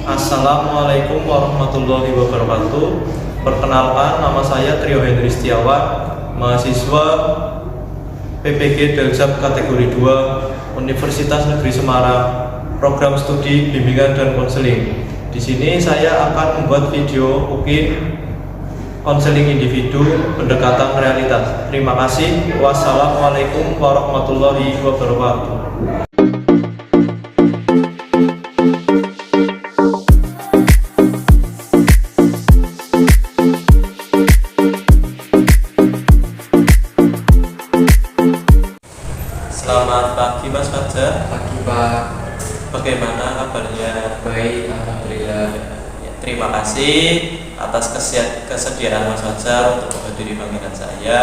Assalamualaikum warahmatullahi wabarakatuh. Perkenalkan, nama saya Trio Hendri Setiawan, mahasiswa PPG Daljab kategori 2 Universitas Negeri Semarang, program studi bimbingan dan konseling. Di sini saya akan membuat video UKIN konseling individu pendekatan realitas. Terima kasih. Wassalamualaikum warahmatullahi wabarakatuh. Selamat pagi Mas Fajar. Pagi Pak. Bagaimana kabarnya? Baik, alhamdulillah. Ya, terima kasih atas kesediaan Mas Fajar untuk menghadiri panggilan saya.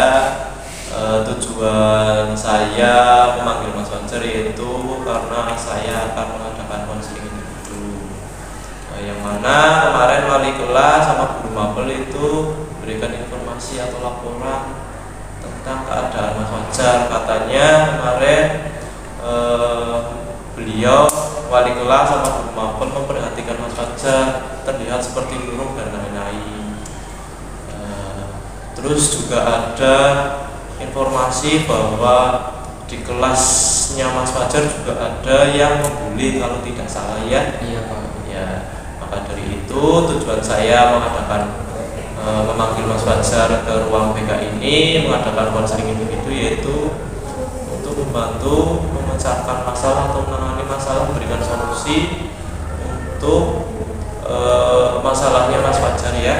Tujuan saya memanggil Mas Fajar yaitu karena saya akan mengadakan konseling individu, yang mana kemarin wali kelas sama guru mapel itu berikan informasi atau laporan tentang keadaan Mas Fajar. Katanya kemarin beliau wali kelas sama guru mapel memperhatikan Mas Fajar, terlihat seperti murung dan lain-lain. Terus juga ada informasi bahwa di kelasnya Mas Fajar juga ada yang membuli kalau tidak salah ya. Iya Pak. Ya, maka dari itu tujuan saya mengadakan memanggil Mas Fajar ke ruang BK ini, mengadakan konseling individu, yaitu untuk membantu memecahkan masalah atau menangani masalah, memberikan solusi untuk masalahnya Mas Fajar ya.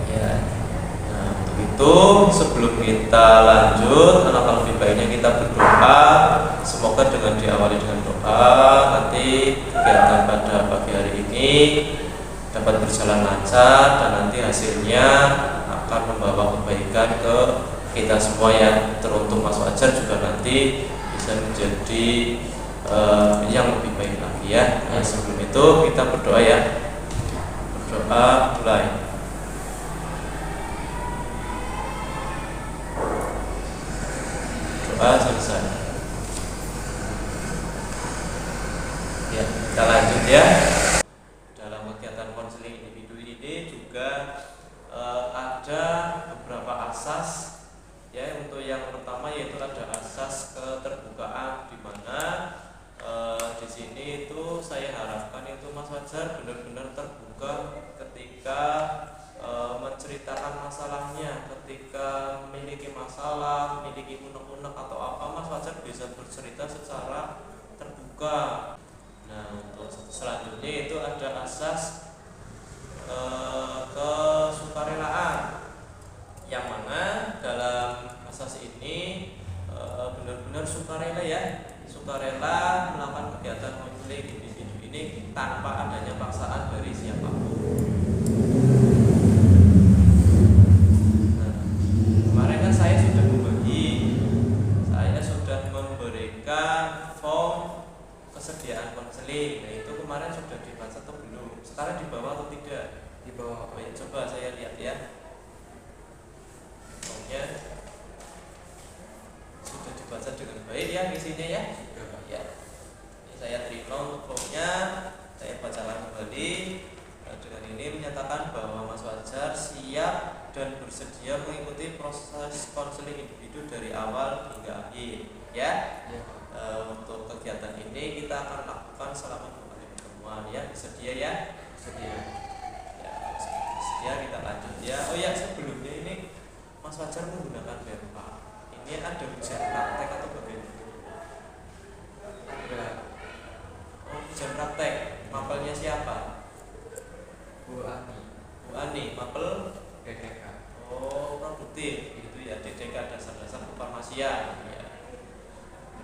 Ya. Nah, untuk itu sebelum kita lanjut, alangkah lebih baiknya kita berdoa. Semoga dengan diawali dengan doa, nanti kegiatan pada pagi hari ini dapat berjalan lancar dan nanti hasilnya akan membawa kebaikan ke kita semua ya. Teruntuk Mas Fajar juga nanti bisa menjadi yang lebih baik lagi ya. Nah, sebelum itu kita berdoa ya. Berdoa mulai. Doa selesai. Ya, kita lanjut ya. Konseling individu ini juga ada beberapa asas ya. Untuk yang pertama yaitu ada asas keterbukaan, di mana di sini itu saya harapkan itu Mas Fajar benar-benar terbuka ketika menceritakan masalahnya. Ketika memiliki masalah, memiliki unek-unek atau apa, Mas Fajar bisa bercerita secara terbuka. Nah, untuk selanjutnya itu ada asas kesukarelaan, yang mana dalam asas ini benar-benar sukarela ya, sukarela melakukan kegiatan konseling individu ini tanpa adanya paksaan dari siapapun. Nah, kemarin kan saya sudah memberikan form kesediaan konseling. Nah, itu kemarin sudah dibaca atau belum? Sekarang di bawah atau tidak? Di bawah. Oh, ya, coba saya lihat ya. Formnya sudah dibaca dengan baik ya isinya ya. Ya. Ini saya terima untuk formnya. Saya bacakan kembali. Dengan ini menyatakan bahwa Mas Fajar siap dan bersedia mengikuti proses konseling individu dari awal hingga akhir ya. Ya. Untuk kegiatan ini kita akan lakukan selama 2 kali pertemuan ya. Bersedia ya? Sedia. Ya, bersedia, kita lanjut ya. Oh ya, sebelumnya ini Mas Fajar menggunakan BMK. Ini ada ujian praktek atau bagaimana? Ada Oh, ujian praktek. Mapelnya siapa? Bu Ani. Bu Ani, mapel? DDK. Oh, produktif itu ya, DDK dasar-dasar kefarmasian ya.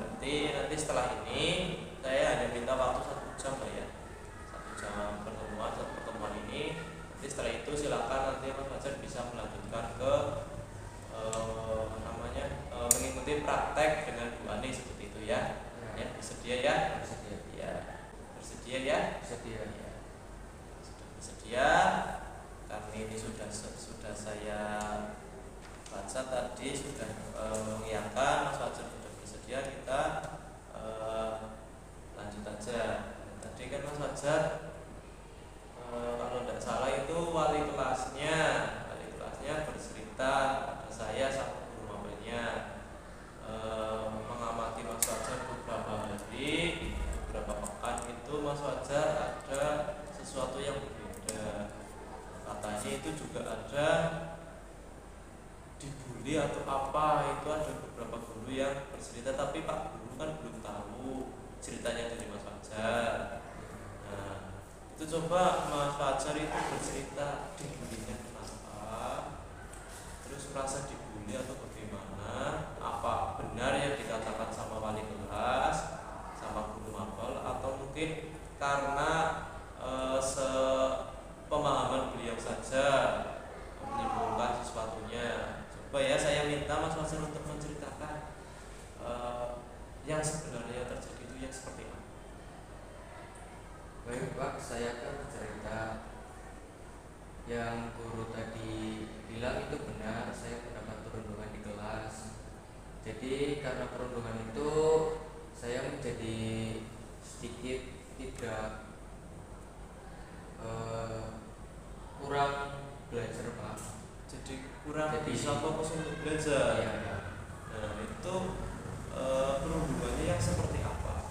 Berarti nanti setelah ini saya hanya minta waktu 1 jam lah ya, 1 jam pertemuan ini. Nanti setelah itu silakan nanti Mas Fajar bisa melanjutkan ke mengikuti praktek dengan Bu Ani seperti itu ya. Ya, bersedia ya? Bersedia. Ya, bersedia ya? Bersedia. Ya. Sudah bersedia. Karena ini sudah saya baca tadi, sudah mengiyakan Mas Fajar sudah bersedia, kita lanjut aja. Tadi kan Mas Fajar Fajar ada sesuatu yang berbeda. Katanya itu juga ada dibully atau apa, itu ada beberapa guru yang bercerita, tapi Pak Guru kan belum tahu ceritanya dari Mas Fajar. Nah, itu coba Mas Fajar itu bercerita dibulinya kenapa, terus merasa dibully atau bagaimana, apa benar yang dikatakan sama wali kelas, sama guru mapel, atau mungkin karena sepemahaman beliau saja menimbulkan sesuatunya. Coba ya, saya minta Mas Fajar untuk menceritakan yang sebenarnya terjadi itu yang seperti apa. Baik Pak, saya akan cerita. Yang guru tadi bilang itu benar, saya mendapat perundungan di kelas. Jadi karena perundungan itu saya menjadi sedikit tidak kurang belajar Pak. Jadi kurang Jadi- bisa fokus untuk belajar. Iya, Nah, itu perundungannya yang seperti apa?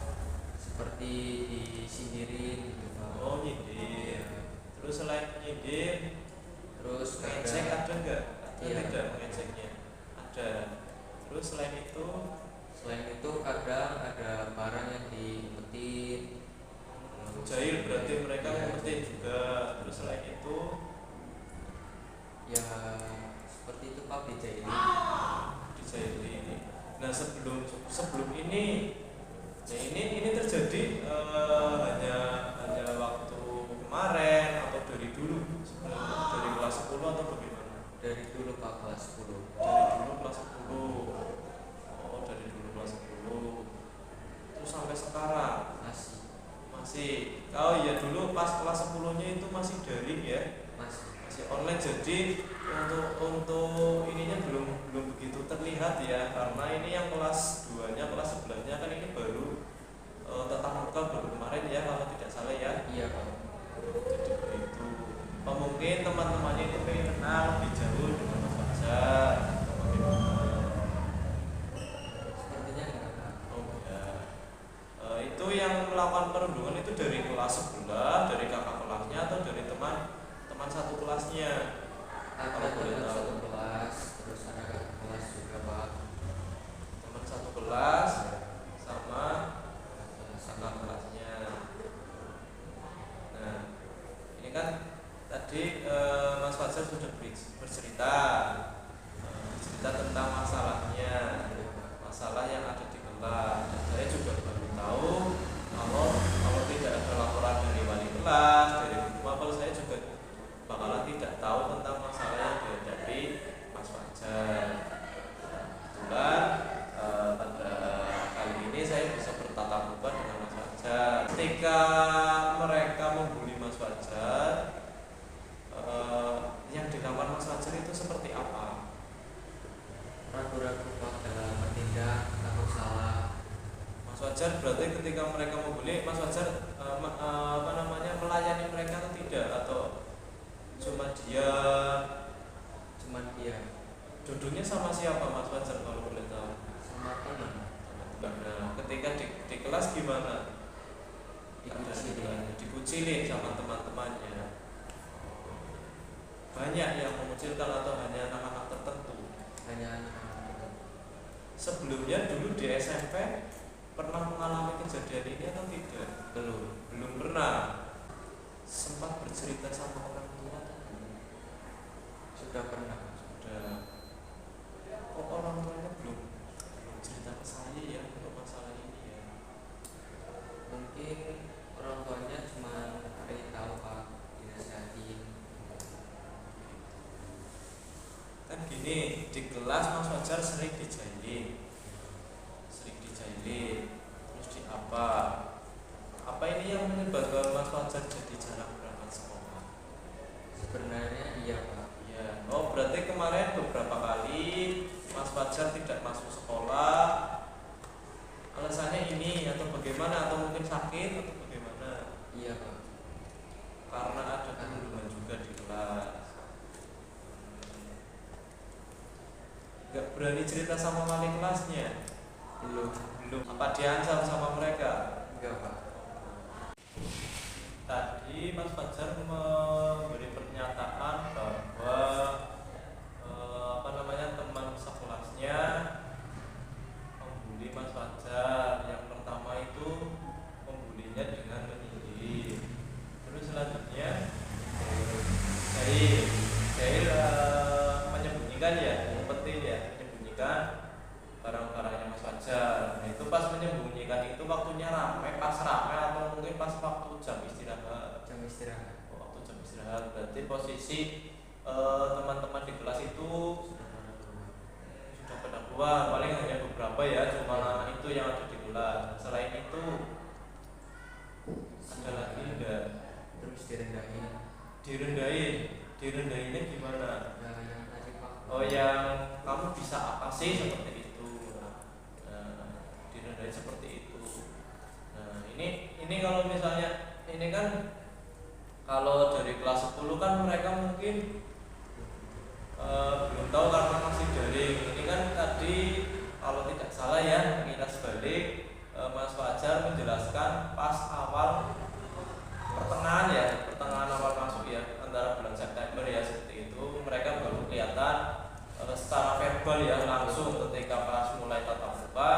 seperti disindirin gitu Pak. Oh, nyindir. Iya. Terus selain nyindir, Terus mengecek ada nggak? Ada Iya. tidak mengeceknya? Ada. Terus selain itu, kadang ada barang yang diumpetin. jahil berarti mereka Iya. mengerti juga. Terus selain itu, Ya seperti itu Pak, dijahilin. dijahili. Nah, sebelum ini, nah ini terjadi hanya waktu kemarin atau dari dulu, sebenarnya dari kelas 10 atau bagaimana? Dari dulu Pak, kelas 10. Dari dulu kelas 10. Oh, dari dulu kelas 10. Terus sampai sekarang masih. Oh iya, dulu pas kelas 10-nya itu masih daring ya. Masih online, jadi untuk ininya belum begitu terlihat ya, karena ini yang kelas 2-nya, kelas 11-nya kan ini baru tatap muka baru kemarin ya, kalau tidak salah ya. Iya Pak. Jadi begitu. Oh, mungkin teman-temannya itu pengen kenal lebih jauh dengan Mas Fajar atau bagaimana? Sepertinya enggak Pak. Oh ya. Itu yang melakukan perundungan itu dari kelas sebelah, dari kakak kelasnya, atau dari teman satu kelasnya? Ada Kalau boleh teman tahu. satu kelas, terus ada kakak kelas juga Pak. Teman satu kelas sama Sama kakak kelasnya. Nah, ini kan tadi Mas Fajar sudah bercerita tentang masalahnya, masalah yang ada di kelas. Dan saya juga baru tahu kalau tidak ada laporan dari wali kelas, dari guru mapel, saya juga bakalan tidak tahu tentang masalah yang dihadapi Mas Fajar. Kebetulan pada kali ini saya bisa bertatap muka dengan Mas Fajar. Ketika mereka membuli Mas Fajar, yang dilakukan Mas Fajar itu seperti apa? Ragu-ragu Pak dalam bertindak, takut salah. Mas Fajar berarti ketika mereka membuli, Mas Fajar melayani mereka atau tidak, atau cuma dia Cuman dia duduknya sama siapa Mas Fajar kalau boleh tahu? sama teman Nah, ketika di kelas gimana? Dikucilin sama teman-temannya. Banyak yang mengucilkan atau hanya anak-anak tertentu? hanya anak-anak. Sebelumnya dulu di SMP pernah mengalami kejadian ini atau tidak? Belum pernah. Sempat bercerita sama orang tua atau belum? Sudah pernah. Sudah. Kok orang tuanya belum cerita ke saya ya untuk masalah ini ya? Mungkin orang tuanya cuma pengen tahu Pak, dinasihatin. Kan gini, di kelas Mas Fajar sering dijahilin, terus di apa ini yang menyebabkan Mas Fajar jadi jarang berangkat sekolah? Sebenarnya iya Pak. Ya, oh berarti kemarin beberapa kali Mas Fajar tidak masuk sekolah, alasannya ini atau bagaimana, atau mungkin sakit atau bagaimana? Iya Pak. Karena ada perundungan juga di kelas. Gak berani cerita sama wali kelasnya? Belum. Apa diancam sama mereka? Enggak Pak. tadi Mas Fajar memberi pernyataan bahwa teman sekelasnya membuli Mas Fajar. Yang pertama itu membulinya dengan menyindir. Terus selanjutnya menyembunyikan ya, yang penting ya, menyembunyikan barang-barangnya Mas Fajar. Nah itu pas menyembunyikan itu waktunya ramai, pas ramai atau mungkin pas waktu jam istirahat? Jam istirahat. Waktu jam istirahat berarti posisi teman-teman di kelas itu sudah pada keluar, paling hanya beberapa ya, cuma itu yang ada di kelas. Selain itu ada lagi enggak? Terus Direndahinnya gimana? ya yang tadi Pak. Oh, yang kamu bisa apa sih, seperti itu. Direndahin seperti itu. Nah ini kalau misalnya ini kan kalau dari kelas 10 kan mereka mungkin belum tahu karena masih daring. Ini kan tadi kalau tidak salah ya, kilas balik Mas Fajar menjelaskan pas awal pertengahan awal masuk ya, antara bulan September ya, seperti itu mereka baru kelihatan secara verbal ya, langsung ketika pas mulai tatap muka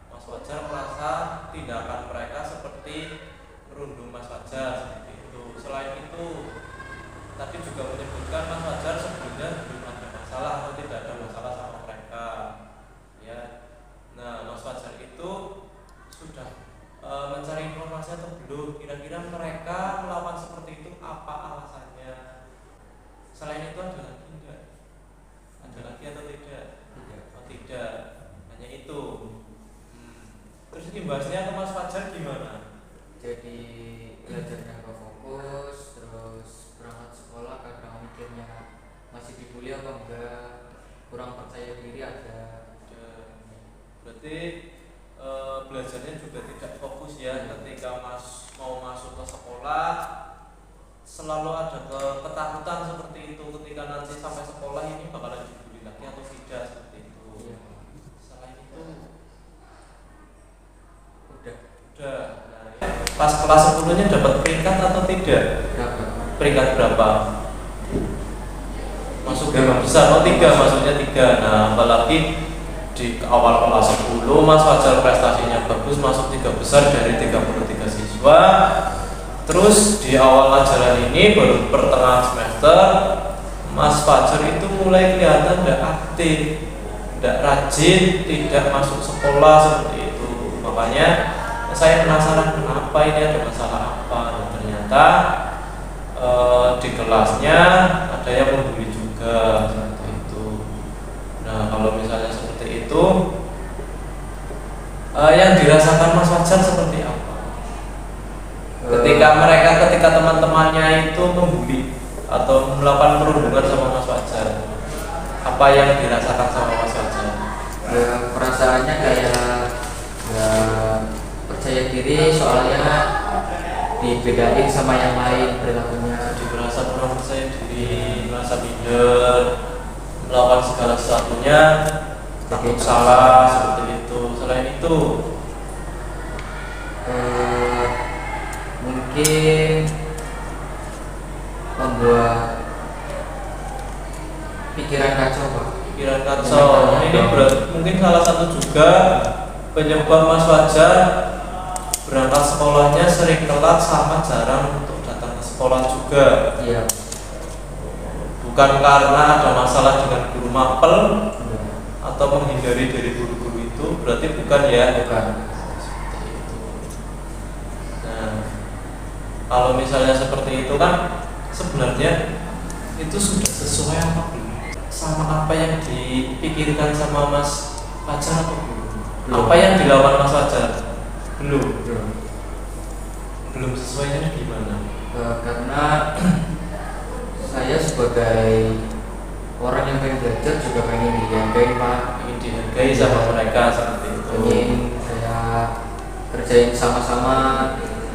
Mas Fajar merasa tindakan mereka seperti merundung Mas Fajar seperti itu. Selain itu tadi juga menyebutkan Mas Fajar sebelumnya belum ada masalah atau tidak ada masalah sama mereka ya. Nah Mas Fajar itu sudah mencari informasi atau belum, kira-kira mereka melakukan seperti itu apa alasannya? Selain itu ada lagi enggak? Ada lagi atau tidak? Oh, tidak, hanya itu. Terus imbasnya ke Mas Fajar gimana? Jadi belajarnya nggak fokus, terus berangkat sekolah kadang mikirnya masih dibully apa enggak, kurang percaya diri ada. Berarti belajarnya juga tidak fokus ya. Ketika mau masuk ke sekolah selalu ada ketakutan seperti itu, ketika nanti sampai sekolah ini bakalan dibully lagi atau tidak, seperti itu. Selain itu udah. Nah, pas kelas 10 nya dapat peringkat atau tidak? Dapat. Peringkat berapa? Masuk 5 besar. Oh 3, maksudnya 3. Nah apalagi di awal kelas 10 Mas Fajar prestasinya bagus, masuk 3 besar dari 33 siswa. Terus di awal ajaran ini baru pertengahan semester Mas Fajar itu mulai kelihatan tidak aktif, tidak rajin, tidak masuk sekolah seperti itu. Makanya saya penasaran kenapa ini, ada masalah apa. Dan ternyata di kelasnya ada yang membuli juga seperti itu. Nah kalau misalnya seperti itu yang dirasakan Mas Fajar seperti apa? Ketika teman-temannya itu membuli atau melakukan perundungan sama Mas Fajar, apa yang dirasakan sama Mas Fajar? Ya, perasaannya kayak nggak percaya diri, soalnya dibedain sama yang lain perilakunya. Merasa kurang percaya diri, merasa minder, melakukan segala sesuatunya takut salah seperti itu. Selain itu mungkin membuat pikiran kacau Pak. pikiran kacau. Ini mungkin salah satu juga penyebab Mas Fajar berangkat sekolahnya sering telat sama jarang untuk datang ke sekolah juga. Iya. Bukan karena ada masalah dengan guru mapel Iya. atau menghindari dari guru-guru itu, berarti bukan ya? Bukan. Seperti itu. Nah, kalau misalnya seperti itu kan sebenarnya itu sudah sesuai apa belum? Sama apa yang dipikirkan sama Mas Fajar atau belum? Apa yang dilakukan Mas Fajar? Belum. Belum sesuainya gimana? Karena saya sebagai orang yang pengen belajar juga pengen dihargai Pak. Ingin dihargai sama mereka seperti itu. Ingin saya kerjain sama-sama.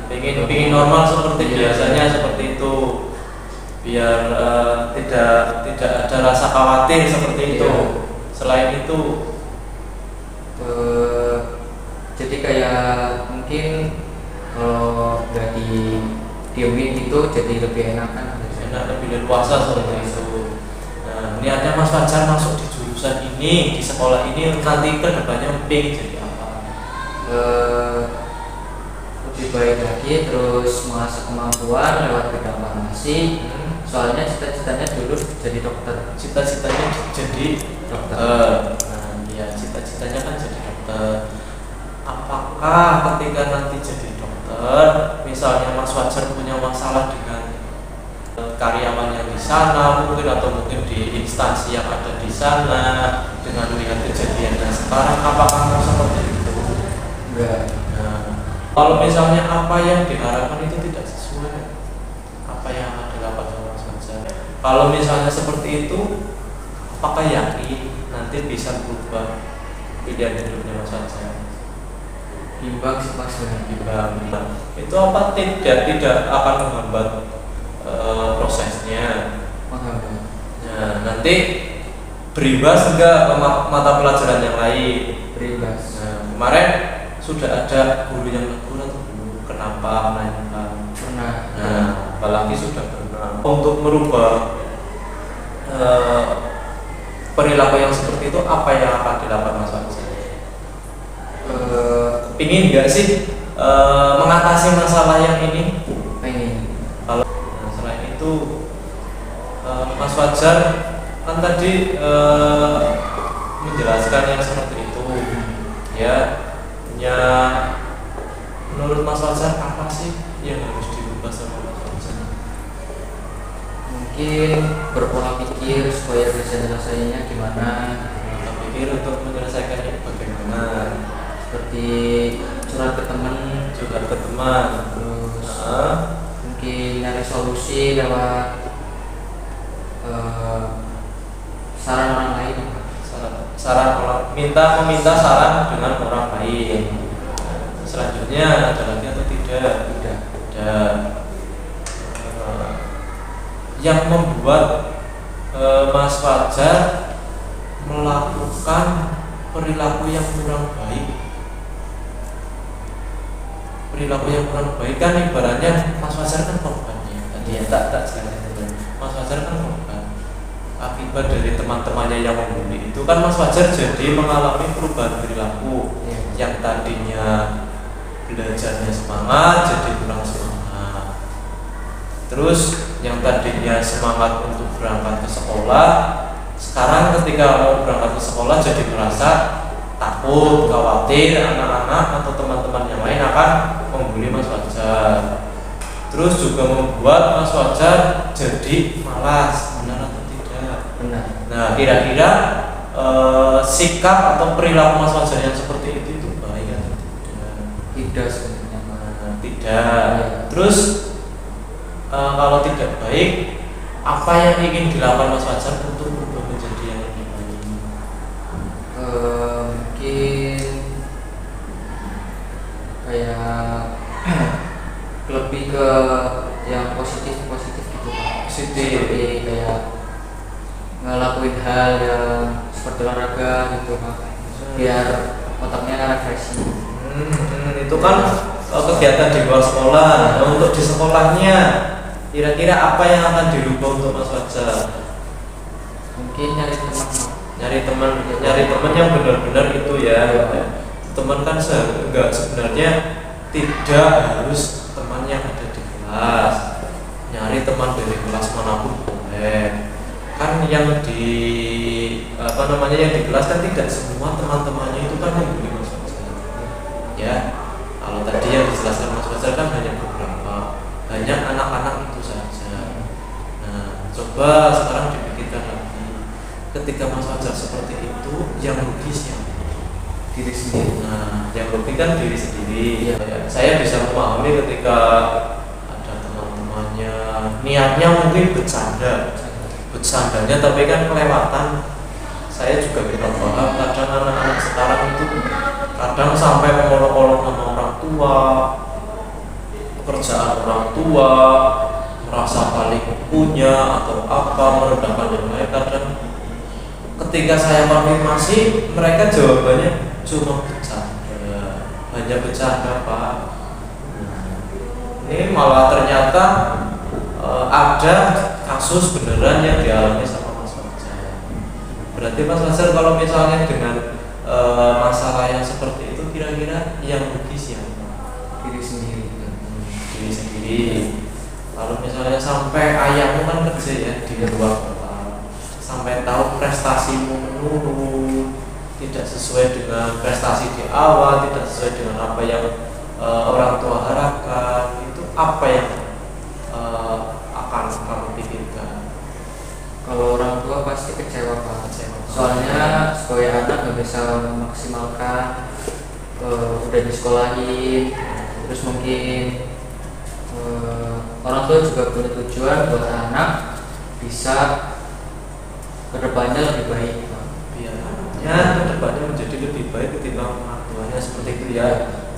Ingin normal seperti biasanya seperti itu. Biar tidak ada rasa khawatir seperti itu. Selain itu jadi kayak mungkin kalau nggak diemin gitu jadi lebih enak kan. Enak, lebih leluasa seperti itu. Nah, niatnya Mas Fajar masuk di jurusan ini, di sekolah ini nanti ke depannya pengen jadi apa? Lebih baik lagi, terus mengasah kemampuan lewat bidang farmasi. Soalnya cita-citanya dulu jadi dokter. Cita-citanya jadi dokter. Nah, ya cita-citanya kan jadi dokter. Apakah ketika nanti jadi dokter, misalnya Mas Fajar punya masalah dengan karyawan yang di sana mungkin, atau mungkin di instansi yang ada di sana, dengan melihat kejadiannya sekarang, apakah mau seperti itu? Enggak. Nah, kalau misalnya apa yang diharapkan itu tidak sesuai, apa yang akan dilakukan sama Mas Fajar? Kalau misalnya seperti itu, apakah yakin nanti bisa berubah pilihan hidupnya Mas Fajar? Bimbang sih Mas. Bimbang. Itu apa tidak akan menghambat prosesnya? Menghambat. Nah, nanti berimbas enggak ke mata pelajaran yang lain? Berimbas. Nah, kemarin sudah ada guru yang negur atau belum? Kenapa menanyakan? Pernah. Nah, apalagi sudah pernah. Untuk merubah perilaku yang seperti itu, apa yang akan dilakukan Mas Fajar? Pingin nggak sih mengatasi masalah yang ini? Pengen. Kalau selain itu, Mas Fajar kan tadi menjelaskan yang seperti itu, ya. Menurut Mas Fajar apa sih yang harus dirubah sama Mas Fajar? Mungkin berpola pikir supaya bisa menyelesaikannya gimana. Kita pikir untuk menyelesaikannya bagaimana? Seperti curhat ke teman, terus mungkin nyari solusi lewat saran orang lain. Meminta saran dengan orang lain. Selanjutnya ada lagi atau tidak? Tidak. Ada. Yang membuat Mas Fajar melakukan perilaku yang kurang baik. Perilaku yang kurang baik kan ibaratnya Mas Fajar kan korbannya. Tadi ya tak jelaskan. Mas Fajar kan korban. Akibat dari teman-temannya yang membuli itu kan Mas Fajar jadi mengalami perubahan perilaku. Yang tadinya belajarnya semangat jadi kurang semangat. Terus yang tadinya semangat untuk berangkat ke sekolah, sekarang ketika mau berangkat ke sekolah jadi merasa takut, khawatir anak-anak atau teman-teman yang lain akan membuli Mas Fajar. Terus juga membuat Mas Fajar jadi malas, benar atau tidak? Benar. Nah, kira-kira sikap atau perilaku Mas Fajar yang seperti itu baik atau tidak? Tidak sebenarnya. Tidak. Terus kalau tidak baik, apa yang ingin dilakukan Mas Fajar untuk berubah menjadi yang lebih baik? Mungkin kayak lebih ke yang positif gitu Pak. Positif. Seperti kayak ngelakuin hal yang seperti olahraga gitu Pak, biar otaknya refreshing. Itu kan kegiatan di luar sekolah. Nah, untuk di sekolahnya kira-kira apa yang akan dirubah untuk Mas Fajar? Mungkin nyari teman yang benar-benar itu ya. Teman kan sebenarnya tidak harus teman yang ada di kelas. Nyari teman dari kelas manapun boleh. Kan yang di yang di kelas kan tidak semua teman-temannya itu kan membuli Mas Fajar. Ya. Kalau tadi yang dijelaskan Mas Fajar kan hanya beberapa, hanya anak-anak itu saja. Nah, coba sekarang dipikirkan lagi. Ketika Mas Fajar seperti itu, yang rugi siapa? diri sendiri. Nah, yang rugi kan diri sendiri. Ya. Saya bisa memahami ketika ada teman-temannya niatnya mungkin bercandanya tapi kan kelewatan. Saya juga bisa paham kadang anak-anak sekarang itu kadang sampai mengolok-olok nama orang tua, pekerjaan orang tua, merasa paling punya atau apa, merendahkan yang lain. Kadang ketika saya konfirmasi, mereka jawabannya cuma bercanda, hanya bercanda Pak. Ini malah ternyata ada kasus beneran yang dialami sama Mas Fajar. Berarti Mas Fajar kalau misalnya dengan masalah yang seperti itu, kira-kira yang rugi siapa? Diri sendiri. Diri sendiri. Lalu misalnya sampai ayahmu kan kerja ya di luar kota, sampai tahu prestasimu menurun, tidak sesuai dengan prestasi di awal, tidak sesuai dengan apa yang orang tua harapkan, itu apa yang akan kamu pikirkan? Kalau orang tua pasti kecewa banget. Soalnya sebagai anak nggak bisa memaksimalkan, udah disekolahin, terus mungkin orang tua juga punya tujuan buat anak bisa kedepannya lebih baik. Biar anaknya kedepannya menjadi lebih baik ketimbang orang tuanya, seperti itu ya.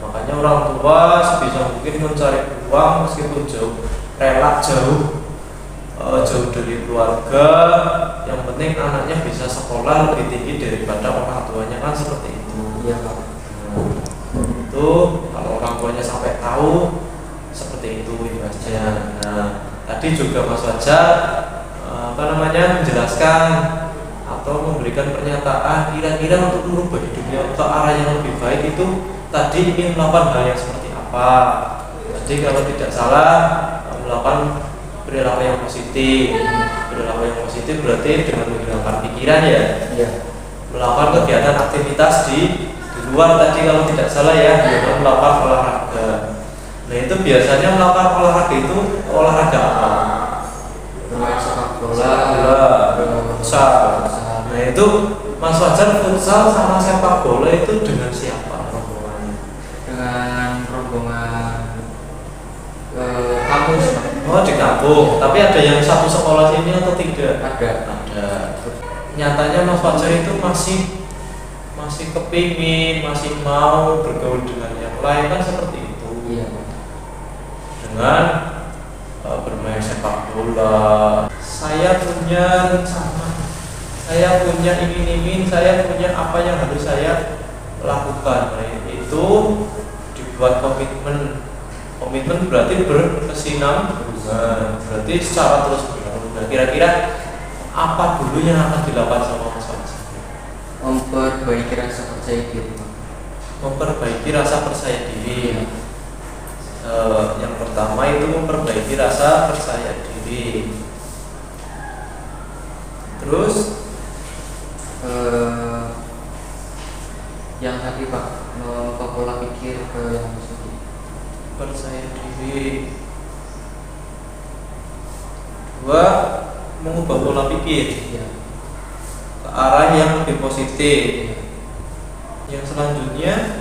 Makanya orang tua sebisa mungkin mencari uang meskipun jauh, rela jauh dari keluarga. Yang penting anaknya bisa sekolah lebih tinggi daripada orang tuanya, kan seperti itu. Iya Pak. Itu kalau orang tuanya sampai tahu seperti itu aja. Nah, tadi juga Mas Fajar menjelaskan atau memberikan pernyataan kira-kira untuk merubah hidupnya ke arah yang lebih baik itu tadi ingin melakukan hal yang seperti apa. Jadi kalau tidak salah melakukan perilaku yang positif. Perilaku yang positif berarti dengan menghilangkan pikiran ya. Iya. Melakukan kegiatan aktivitas di luar tadi kalau tidak salah ya, dengan melakukan olahraga. Nah itu biasanya melakukan olahraga itu olahraga apa? Bermain sepak bola, futsal. Nah itu Mas Fajar futsal sama sepak bola itu dengan siapa rombongannya? dengan rombongan kampus Pak. Oh di kampung. Tapi ada yang satu sekolah sini atau tidak? Ada. Ada. Nyatanya Mas Fajar itu masih kepingin, masih mau bergaul dengan yang lain, kan seperti itu. Iya. Dengan bermain sepak bola. Saya punya rencana, saya punya iming-iming, saya punya apa yang harus saya lakukan. Nah, itu dibuat komitmen. Komitmen berarti berkesinambungan, berarti secara terus menerus. Nah, kira-kira apa dulu yang akan dilakukan sama Mas Fajar? Memperbaiki rasa percaya diri Pak. Memperbaiki rasa percaya diri. Yang pertama itu memperbaiki rasa percaya diri. Terus yang tadi Pak, mengubah pola pikir ke yang positif. percaya diri. Dua, mengubah pola pikir Iya. ke arah yang lebih positif. Yang selanjutnya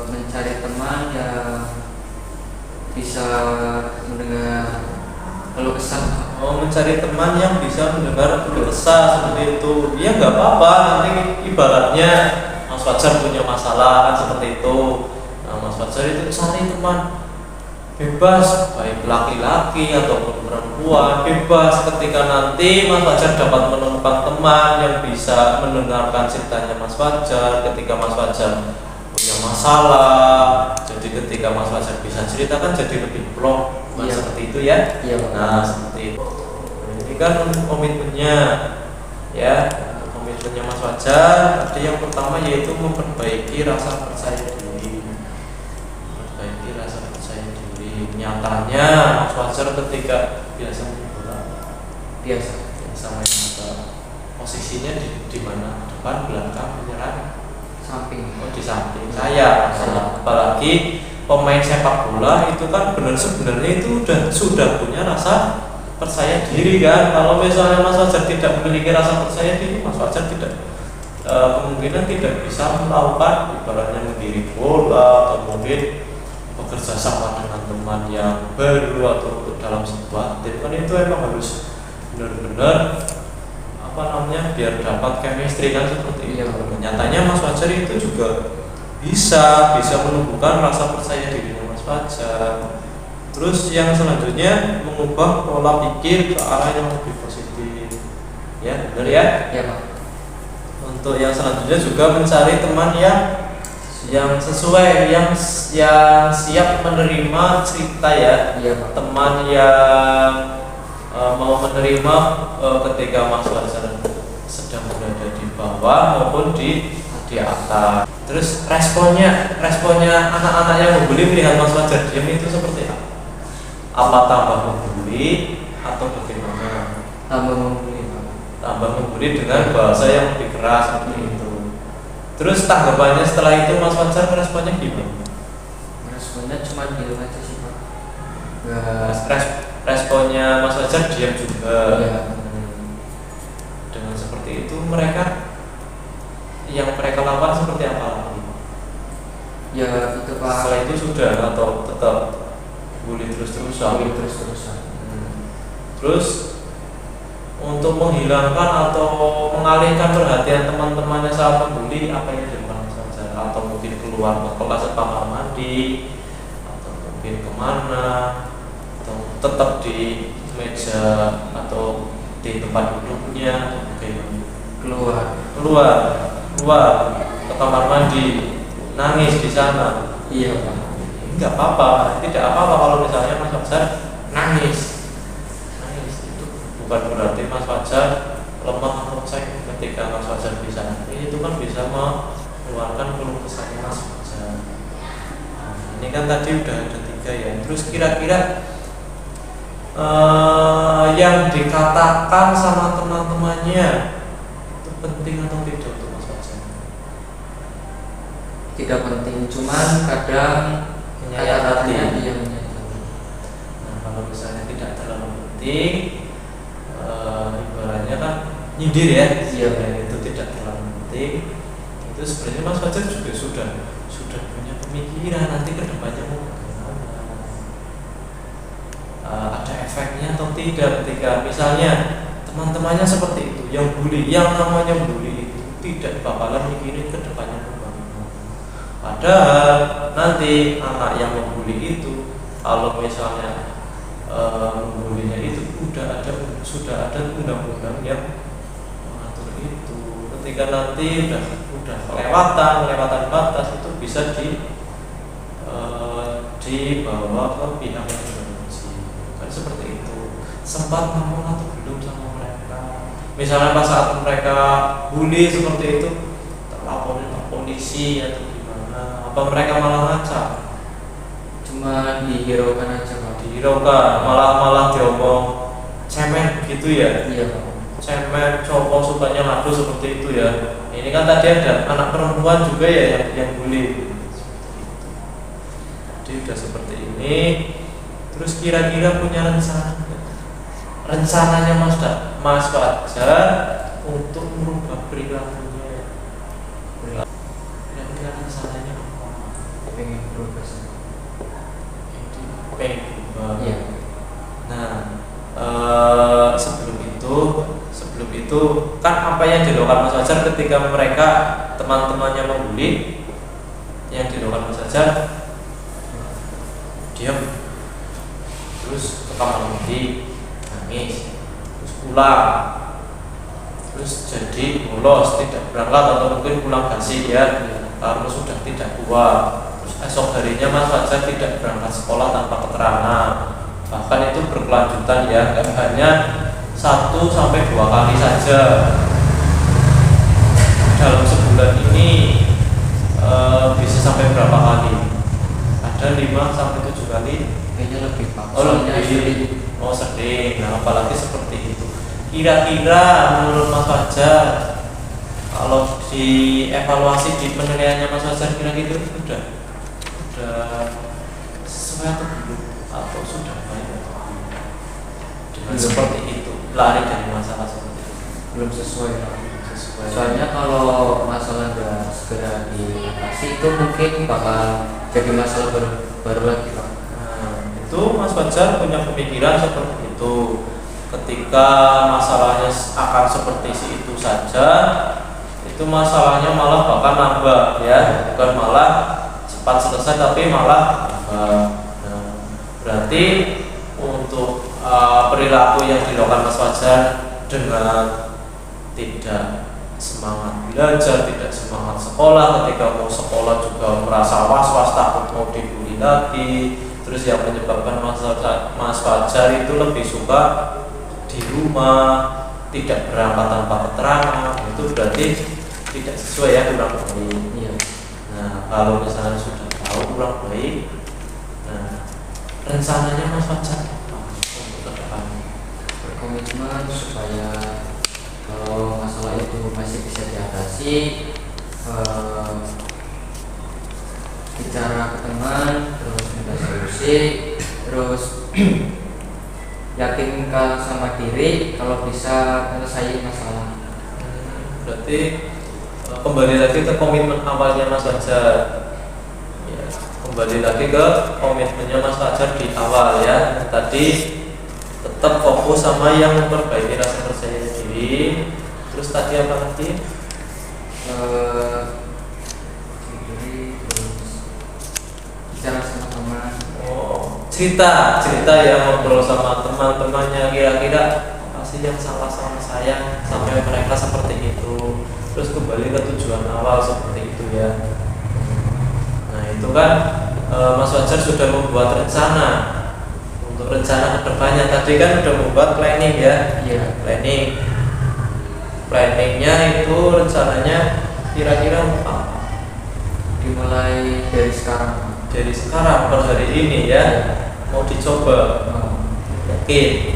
Mencari teman yang bisa mendengar keluh kesah. mencari teman yang bisa mendengar keluh kesah seperti itu. Ya nggak apa-apa, nanti ibaratnya Mas Fajar punya masalah kan seperti itu. Nah, Mas Fajar itu cari teman bebas, baik laki-laki ataupun perempuan, bebas. Ketika nanti Mas Fajar dapat menemukan teman yang bisa mendengarkan ceritanya Mas Fajar, ketika Mas Fajar punya masalah, jadi ketika Mas Fajar bisa ceritakan jadi lebih plong. Iya. Seperti itu ya. Iya Pak. Nah seperti itu. Ini kan komitmennya ya, komitmennya Mas Fajar. Tadi yang pertama yaitu memperbaiki rasa percaya diri. Memperbaiki rasa percaya diri. Nyatanya Mas Fajar ketika biasa main bola, biasa main bola, posisinya di mana? Depan, belakang, menyerang, Samping. oh di samping saya. Apalagi pemain sepak bola itu kan sebenarnya itu sudah punya rasa percaya diri kan. Kalau misalnya Mas Fajar tidak memiliki rasa percaya diri, Mas Fajar kemungkinan tidak bisa melakukan ibaratnya mendiri bola atau mungkin bekerja sama dengan teman yang baru atau dalam sebuah tim. Kan itu emang harus benar-benar biar dapat chemistry kan seperti itu. Nyatanya Mas Fajar itu juga bisa menumbuhkan rasa percaya diri Mas Fajar. Terus yang selanjutnya mengubah pola pikir ke arah yang lebih positif. Ya, benar ya? Iya Pak. Untuk yang selanjutnya juga mencari teman yang sesuai, yang siap menerima cerita ya, Iya Pak. teman yang mau menerima ketika Mas Fajar sedang berada di bawah maupun di atas. Terus responnya anak-anak yang membuli melihat Mas Fajar diam itu seperti apa? Apa tambah membuli atau bagaimana? Tambah membuli Pak. Tambah membuli dengan bahasa yang lebih keras seperti itu. Terus tanggapannya setelah itu Mas Fajar responnya gimana? Responnya cuma diam aja sih Pak. Responnya Mas Fajar diam juga. Iya. Dengan seperti itu yang mereka lakukan seperti apa lagi? Ya itu Pak. Setelah itu sudah atau tetap bully terus-terusan? Bully terus-terusan. Terus untuk menghilangkan atau mengalihkan perhatian teman-temannya saat membuli, apa yang dilakukan Mas Fajar? Atau mungkin keluar ke kelas kamar mandi, atau mungkin kemana, atau tetap di meja atau di tempat duduknya, atau bagaimana? Keluar ke kamar mandi, nangis di sana. Iya Pak. Enggak apa-apa, tidak apa-apa kalau misalnya Mas Fajar nangis. Itu bukan berarti Mas Fajar lemah atau cek ketika Mas Fajar bisa nangis. Itu kan bisa mengeluarkan keluh kesahnya Mas Fajar. Ini kan tadi udah ada 3 ya. Terus kira-kira yang dikatakan sama teman-temannya itu penting atau tidak untuk Mas Fajar? Tidak penting, cuman kadang Menyayat hati. yang menyayat. Nah, kalau misalnya tidak terlalu penting, ibaratnya kan nyindir ya, Iya. itu tidak terlalu penting. Itu sebenarnya Mas Fajar juga sudah punya pemikiran nanti kedepannya mau bagaimana. Ada efeknya atau tidak ketika misalnya teman-temannya seperti itu, yang namanya bully itu tidak bakalan mikirin kedepannya mau bagaimana. Padahal nanti anak yang membuli itu, kalau misalnya membulinya itu sudah ada undang-undang yang mengatur itu. Ketika nanti udah kelewatan batas, itu bisa dibawa ke pihak yang berwajib. Kan seperti itu. Sempat ngomong atau belum sama mereka? Misalnya pas saat mereka bully seperti itu, terlaporin ke polisi atau gimana? Apa mereka malah ngaca? Cuma dihiraukan aja Pak. Dihiraukan, malah diomong cemen gitu ya. Iya Pak. Cemen, cowok sukanya ngadu seperti itu ya. Ini kan tadi ada anak perempuan juga ya yang bully. Jadi udah seperti ini. Terus kira-kira punya rencananya Mas Fajar untuk merubah perilakunya? Kira-kira rencananya apa? Pengen berubah sih. Pengen berubah. Iya. Nah, sebelum itu kan apa yang dilakukan Mas Fajar ketika mereka teman-temannya membuli, yang dilakukan Mas Fajar diam, terus ke kamar mandi, nangis, terus pulang, terus jadi bolos, tidak berangkat atau mungkin pulang basi ya, karena sudah tidak kuat. Terus esok harinya Mas Fajar tidak berangkat sekolah tanpa keterangan. Bahkan itu berkelanjutan ya, nggak hanya 1 sampai 2 kali saja dalam sebulan ini. Bisa sampai berapa kali? Ada 5 sampai 7 kali. Kayaknya lebih Pak. Oh lebih. Oh sering. Nah apalagi seperti itu. Kira-kira menurut Mas Fajar, kalau dievaluasi di penilaiannya Mas Fajar, kira-kira udah sesuai atau belum? Atau sudah baik atau belum? Dengan seperti itu, lari dari masalah seperti itu. Belum sesuai Pak. Sesuai. Soalnya kalau masalah nggak segera diatasi itu mungkin bakal jadi masalah baru lagi Pak. Nah, itu Mas Fajar punya pemikiran seperti itu. Ketika masalahnya akan seperti itu saja, itu masalahnya malah bakal nambah ya, bukan malah cepat selesai tapi malah nambah. Nah, berarti untuk perilaku yang dilakukan Mas Fajar dengan tidak semangat belajar, tidak semangat sekolah. Ketika mau sekolah juga merasa was-was, takut mau dibully lagi. Terus yang menyebabkan Mas Fajar itu lebih suka di rumah, tidak berangkat tanpa keterangan. Itu berarti tidak sesuai ya, kurang baik. Iya. Nah, kalau misalnya sudah tahu kurang baik, nah rencananya Mas Fajar apa untuk ke depannya? Berkomitmen supaya kalau masalah itu masih bisa diatasi, bicara ke teman, terus minta solusi, terus yakinkan sama diri kalau bisa menyelesaikan masalah. Berarti kembali lagi ke komitmen awalnya Mas Fajar. Ya, kembali lagi ke komitmennya Mas Fajar di awal ya. Tadi tetap fokus sama yang memperbaiki rasa percaya diri. Terus tadi apa lagi? Diri, terus bicara sama teman. Oh, cerita ya, ngobrol sama teman-temannya, kira-kira apa sih yang salah sama saya sampai mereka seperti itu. Terus kembali ke tujuan awal seperti itu ya. Nah itu kan Mas Fajar sudah membuat rencana untuk rencana kedepannya. Tadi kan sudah membuat planning ya. Iya. Planningnya itu rencananya kira-kira apa? Dimulai dari sekarang. Dari sekarang per hari ini ya, mau dicoba. Yakin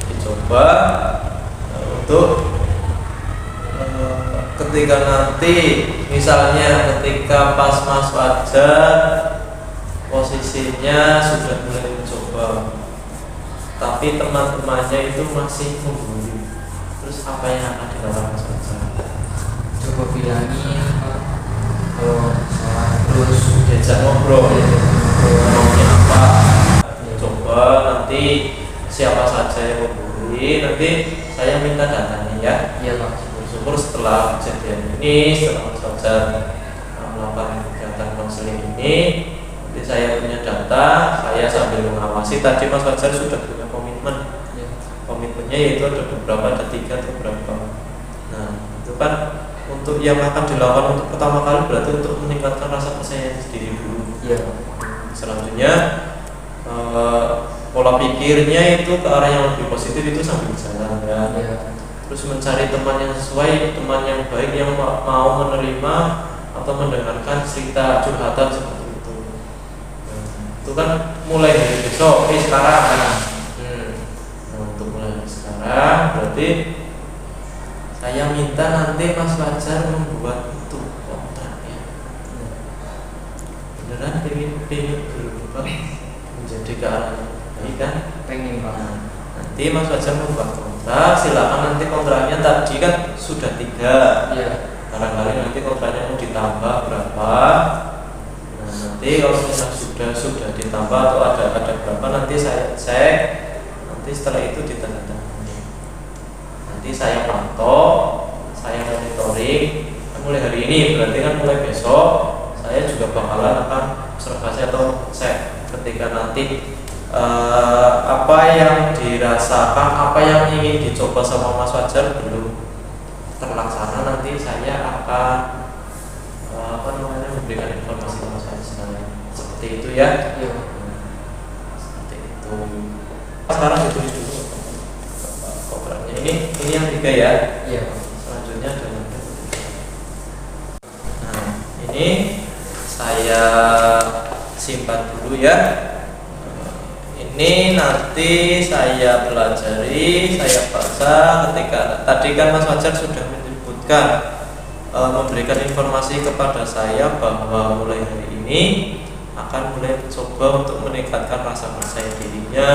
dicoba untuk ketika nanti misalnya ketika pas Mas Fajar posisinya sudah mulai mencoba, tapi teman-temannya itu masih membuli, terus apa yang akan dilakukan Mas Fajar? Coba bilangin kalau salah, terus Diajak ngobrol, maunya apa? Coba nanti siapa saja yang membuli, nanti saya minta datanya ya. iya Pak. Syukur setelah kejadian ini, setelah Mas Fajar melakukan kegiatan konseling ini, nanti saya punya data, saya sambil mengawasi. Tadi Mas Fajar sudah punya komitmen, komitmennya yaitu ada beberapa, ada 3 atau berapa. Nah itu kan untuk yang akan dilakukan untuk pertama kali berarti untuk meningkatkan rasa percaya diri dulu. Iya. Selanjutnya pola pikirnya itu ke arah yang lebih positif itu sambil jalan ya. Iya. Terus mencari teman yang sesuai, teman yang baik yang mau menerima atau mendengarkan cerita curhatan seperti itu. Nah, itu kan mulai dari besok, sekarang kan. Nah, untuk mulai dari sekarang berarti saya minta nanti Mas Fajar membuat itu kontraknya. Beneran pengen berubah menjadi ke arah yang baik kan? Pengen Pak. Nah, nanti Mas Fajar membuat kontrak, silakan nanti kontraknya tadi kan sudah 3. Iya. Barangkali nanti kontraknya mau ditambah berapa? Nah, nanti kalau misalnya sudah ditambah atau ada berapa nanti saya cek, nanti setelah itu ditandatangani. Nanti saya pantau, saya monitoring. Mulai hari ini berarti kan mulai besok saya juga bakalan akan observasi atau cek ketika nanti apa yang dirasakan, apa yang ingin dicoba sama Mas Fajar belum terlaksana, nanti saya akan memberikan informasi ke Mas Fajar seperti itu ya. Iya. Seperti itu. Sekarang ditulis dulu kontraknya. Ini yang 3 ya. Iya. Selanjutnya ada lagi. Nah ini saya simpan dulu ya. Ini nanti saya pelajari, saya baca ketika tadi kan Mas Fajar sudah menyebutkan memberikan informasi kepada saya bahwa mulai hari ini akan mulai mencoba untuk meningkatkan rasa percaya dirinya,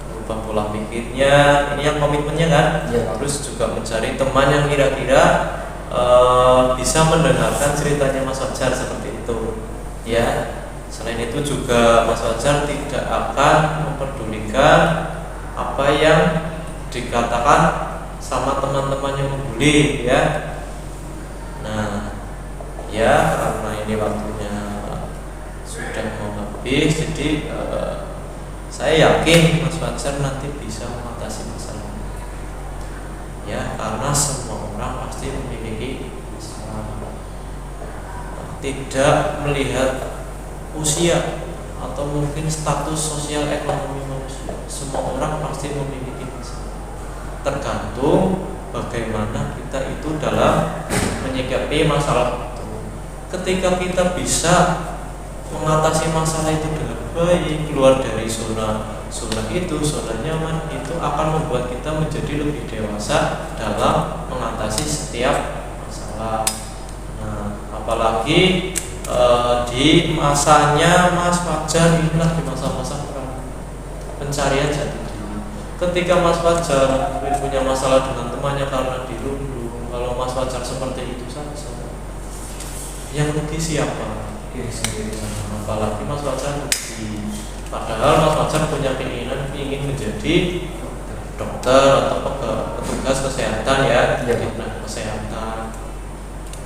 merubah pola pikirnya. Ini yang komitmennya kan? Iya. Terus juga mencari teman yang kira-kira bisa mendengarkan ceritanya Mas Fajar seperti itu ya. Selain itu juga Mas Fajar tidak akan memperdulikan apa yang dikatakan sama teman-teman yang membuli ya. Nah ya, karena ini waktunya sudah mau habis, jadi saya yakin Mas Fajar nanti bisa mengatasi masalah. ya, karena semua orang pasti memiliki masalah, tidak melihat usia atau mungkin status sosial ekonomi manusia. Semua orang pasti memiliki masalah, tergantung bagaimana kita itu dalam menyikapi masalah itu. Ketika kita bisa mengatasi masalah itu dengan baik, keluar dari zona itu, zona nyaman, itu akan membuat kita menjadi lebih dewasa dalam mengatasi setiap masalah. Nah, apalagi di masanya Mas Fajar, inilah di masa-masa pencarian jati diri. Ketika Mas Fajar punya masalah dengan temannya karena dirundung, kalau Mas Fajar seperti itu saja, yang rugi siapa? Diri sendiri. Apalagi Mas Fajar rugi, padahal Mas Fajar punya keinginan ingin menjadi dokter atau petugas kesehatan, ya, di kesehatan.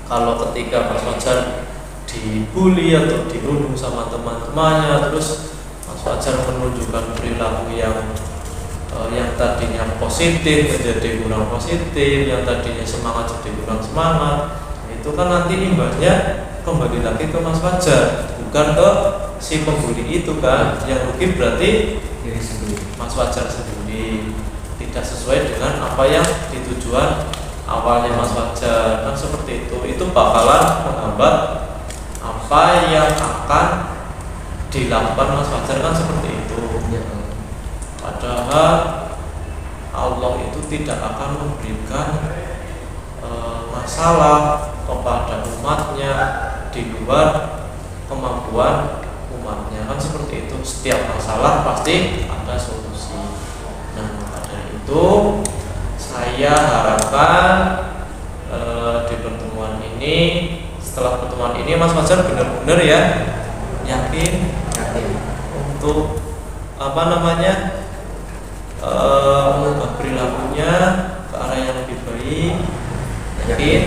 Kalau ketika Mas Fajar dibully atau dirundung sama teman-temannya, terus Mas Fajar menunjukkan perilaku yang tadinya positif menjadi kurang positif, yang tadinya semangat jadi kurang semangat, itu kan nanti imbasnya kembali lagi ke Mas Fajar, bukan ke si pembuli itu kan. Yang rugi berarti diri sendiri, Mas Fajar sendiri, tidak sesuai dengan apa yang ditujuan awalnya Mas Fajar. Kan seperti itu bakalan menghambat apa yang akan dilakukan Mas Fajar, kan seperti itu. Padahal Allah itu tidak akan memberikan masalah kepada umatnya di luar kemampuan umatnya, kan seperti itu. Setiap masalah pasti ada solusi. Nah, maka dari itu saya harapkan di pertemuan ini, setelah pertemuan ini Mas Fajar benar-benar ya yakin untuk mengubah perilakunya ke arah yang lebih baik. Yakin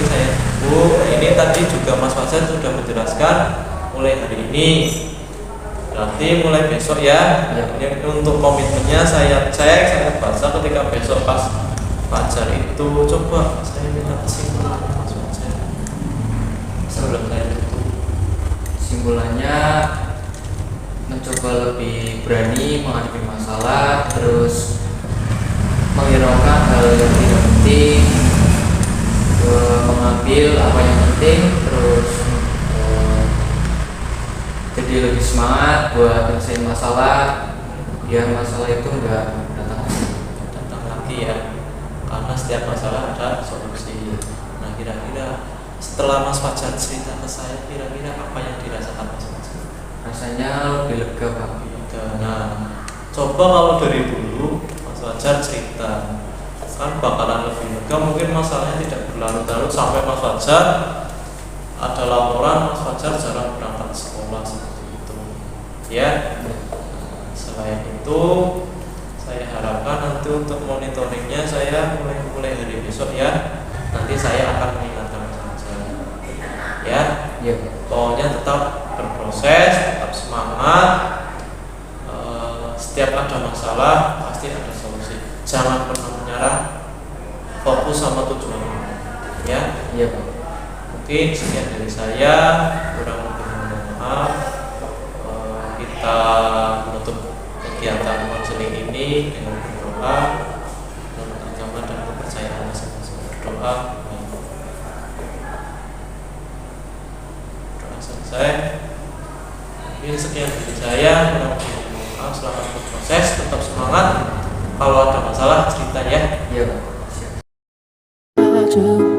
saya Bu. Ini tadi juga Mas Fajar sudah menjelaskan mulai hari ini, berarti mulai besok ya. Ini untuk komitmennya saya cek, saya baca ketika besok pas Fajar itu, coba saya minta kesimpulan Mas Fajar sebelum saya tutup. Kesimpulannya, mencoba lebih berani menghadapi masalah, terus menghiraukan hal yang tidak penting, mengambil apa yang penting, terus jadi lebih semangat buat menyelesaikan masalah, biar masalah itu enggak datang lagi ya, karena setiap masalah ada solusi. Nah, kira-kira setelah Mas Fajar cerita ke saya, kira-kira apa yang dirasakan Mas Fajar? Rasanya lebih lega Pak. Nah, coba kalau dari dulu Mas Fajar cerita, kan bakalan lebih lega. Mungkin masalahnya tidak berlarut-larut sampai Mas Fajar ada laporan Mas Fajar jarang berangkat sekolah seperti itu ya. Selain itu, saya harapkan nanti untuk monitoringnya saya mulai hari besok ya, nanti saya akan mengingatkan Mas Fajar ya. Pokoknya tetap berproses, tetap semangat. Setiap ada masalah pasti ada solusi. Jangan pernah menyerah, fokus sama tujuan ya. Iya Pak. Mungkin sekian dari saya, kurang lebih mohon maaf. Kita menutup kegiatan konseling ini dengan berdoa, menurut agama dan kepercayaan masing-masing. Berdoa. Doa selesai. Mungkin sekian dari saya, kurang lebih mohon maaf. Selamat berproses, tetap semangat. Kalau ada masalah cerita ya. Iya Pak. Siap.